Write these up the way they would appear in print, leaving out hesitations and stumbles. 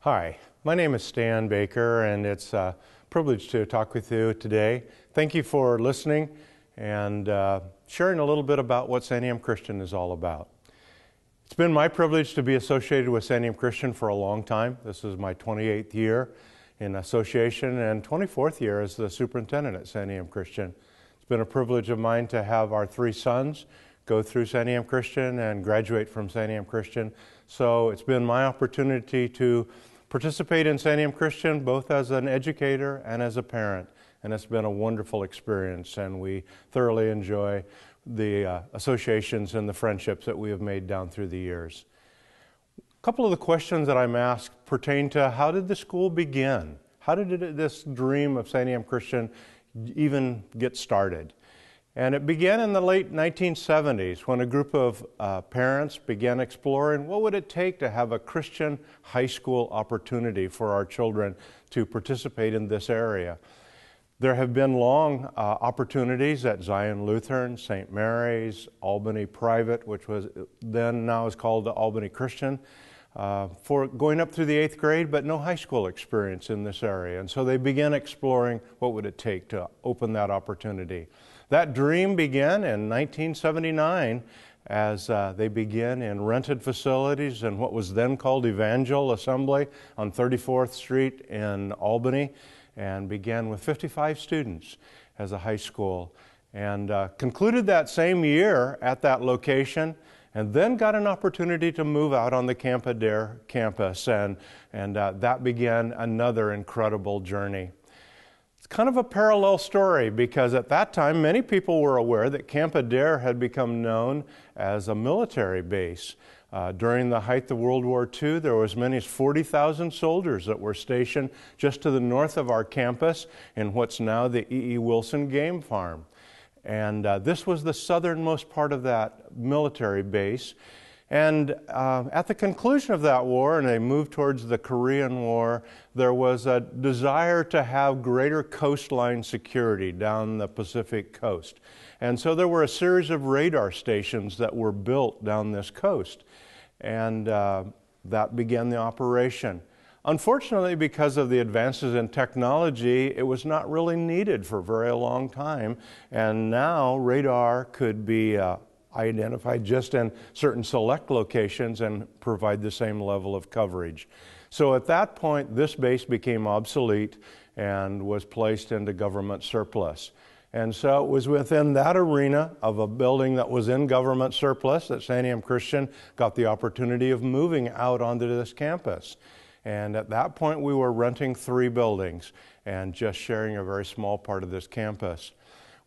Hi, my name is Stan Baker, and it's a privilege to talk with you today. Thank you for listening and sharing a little bit about what Santiam Christian is all about. It's been my privilege to be associated with Santiam Christian for a long time. This is my 28th year in association and 24th year as the superintendent at Santiam Christian. It's been a privilege of mine to have our three sons go through Santiam Christian and graduate from Santiam Christian. So it's been my opportunity to participate in Santiam Christian both as an educator and as a parent. And it's been a wonderful experience, and we thoroughly enjoy the associations and the friendships that we have made down through the years. A couple of the questions that I'm asked pertain to how did the school begin? How did this dream of Santiam Christian even get started? And it began in the late 1970s when a group of parents began exploring what would it take to have a Christian high school opportunity for our children to participate in this area. There have been long opportunities at Zion Lutheran, St. Mary's, Albany Private, which was then now is called the Albany Christian, for going up through the 8th grade, but no high school experience in this area. And so they began exploring what would it take to open that opportunity. That dream began in 1979 as they began in rented facilities in what was then called Evangel Assembly on 34th Street in Albany, and began with 55 students as a high school, and concluded that same year at that location, and then got an opportunity to move out on the Camp Adair campus, and that began another incredible journey. It's kind of a parallel story because at that time many people were aware that Camp Adair had become known as a military base. During the height of World War II, there were as many as 40,000 soldiers that were stationed just to the north of our campus in what's now the E.E. Wilson Game Farm. And this was the southernmost part of that military base. And at the conclusion of that war, and they moved towards the Korean War, there was a desire to have greater coastline security down the Pacific coast. And so there were a series of radar stations that were built down this coast. And that began the operation. Unfortunately, because of the advances in technology, it was not really needed for a very long time. And now radar could be identified just in certain select locations and provide the same level of coverage. So at that point, this base became obsolete and was placed into government surplus. And so it was within that arena of a building that was in government surplus that Santiam Christian got the opportunity of moving out onto this campus. And at that point, we were renting 3 buildings and just sharing a very small part of this campus.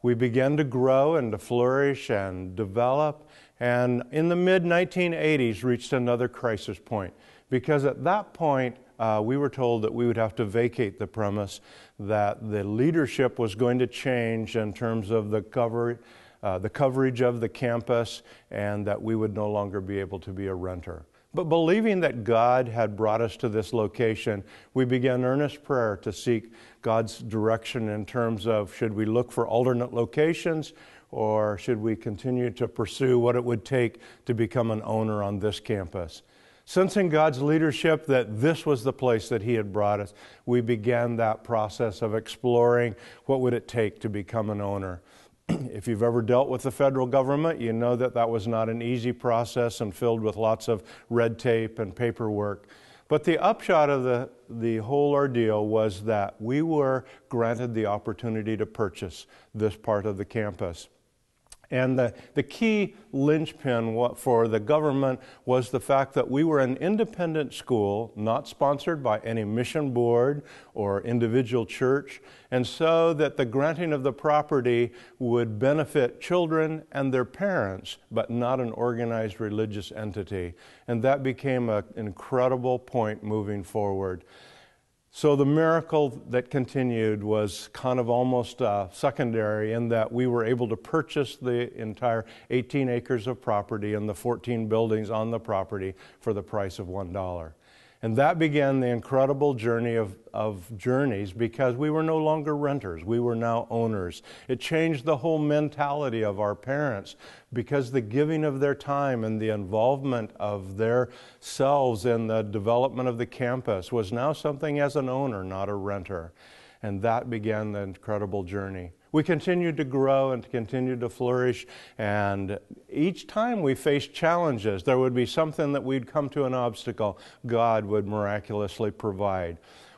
We began to grow and to flourish and develop, and in the mid-1980s reached another crisis point, because at that point we were told that we would have to vacate the premise, that the leadership was going to change in terms of the coverage of the campus, and that we would no longer be able to be a renter. But believing that God had brought us to this location, we began earnest prayer to seek God's direction in terms of should we look for alternate locations or should we continue to pursue what it would take to become an owner on this campus. Sensing God's leadership that this was the place that He had brought us, we began that process of exploring what would it take to become an owner. If you've ever dealt with the federal government, you know that that was not an easy process and filled with lots of red tape and paperwork. But the upshot of the whole ordeal was that we were granted the opportunity to purchase this part of the campus. And the key linchpin for the government was the fact that we were an independent school, not sponsored by any mission board or individual church, and so that the granting of the property would benefit children and their parents, but not an organized religious entity. And that became an incredible point moving forward. So the miracle that continued was kind of almost secondary in that we were able to purchase the entire 18 acres of property and the 14 buildings on the property for the price of $1. And that began the incredible journey of journeys, because we were no longer renters. We were now owners. It changed the whole mentality of our parents, because the giving of their time and the involvement of their selves in the development of the campus was now something as an owner, not a renter. And that began the incredible journey. We continued to grow and continued to flourish, and each time we faced challenges, there would be something that we'd come to an obstacle, God would miraculously provide.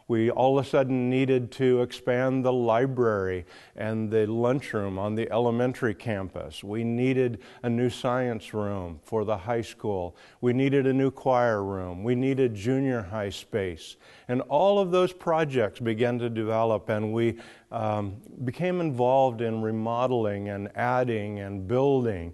We all of a sudden needed to expand the library and the lunchroom on the elementary campus. We needed a new science room for the high school. We needed a new choir room. We needed junior high space. And all of those projects began to develop, and we became involved in remodeling and adding and building.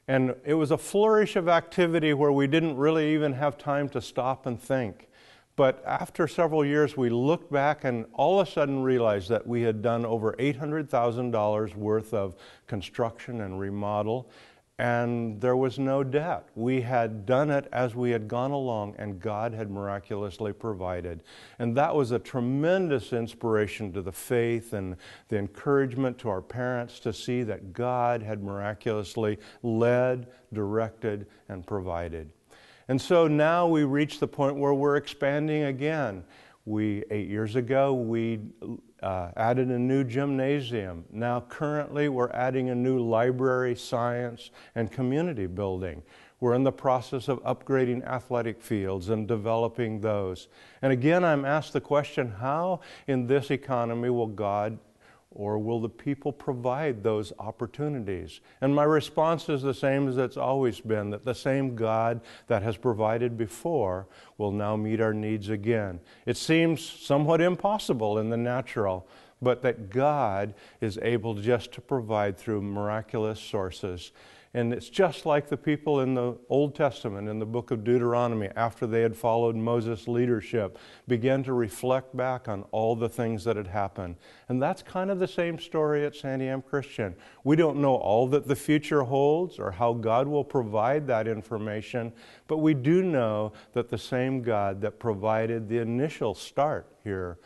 And it was a flourish of activity where we didn't really even have time to stop and think. But after several years, we looked back and all of a sudden realized that we had done over $800,000 worth of construction and remodel, and there was no debt. We had done it as we had gone along, and God had miraculously provided. And that was a tremendous inspiration to the faith and the encouragement to our parents to see that God had miraculously led, directed, and provided. And so now we reach the point where we're expanding again. 8 years ago, we added a new gymnasium. Now currently we're adding a new library, science, and community building. We're in the process of upgrading athletic fields and developing those. And again, I'm asked the question, how in this economy will God or will the people provide those opportunities? And my response is the same as it's always been, that the same God that has provided before will now meet our needs again. It seems somewhat impossible in the natural, but that God is able just to provide through miraculous sources. And it's just like the people in the Old Testament, in the book of Deuteronomy, after they had followed Moses' leadership, began to reflect back on all the things that had happened. And that's kind of the same story at Santiam Christian. We don't know all that the future holds or how God will provide that information, but we do know that the same God that provided the initial start here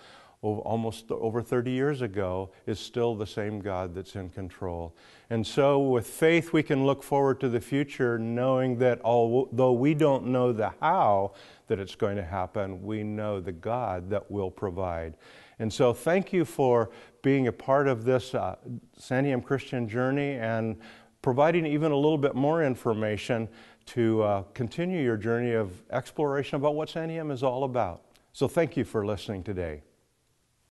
almost over 30 years ago is still the same God that's in control. And so with faith we can look forward to the future, knowing that although we don't know the how that it's going to happen, we know the God that will provide. And so thank you for being a part of this Santiam Christian journey and providing even a little bit more information to continue your journey of exploration about what Santiam is all about. So thank you for listening today.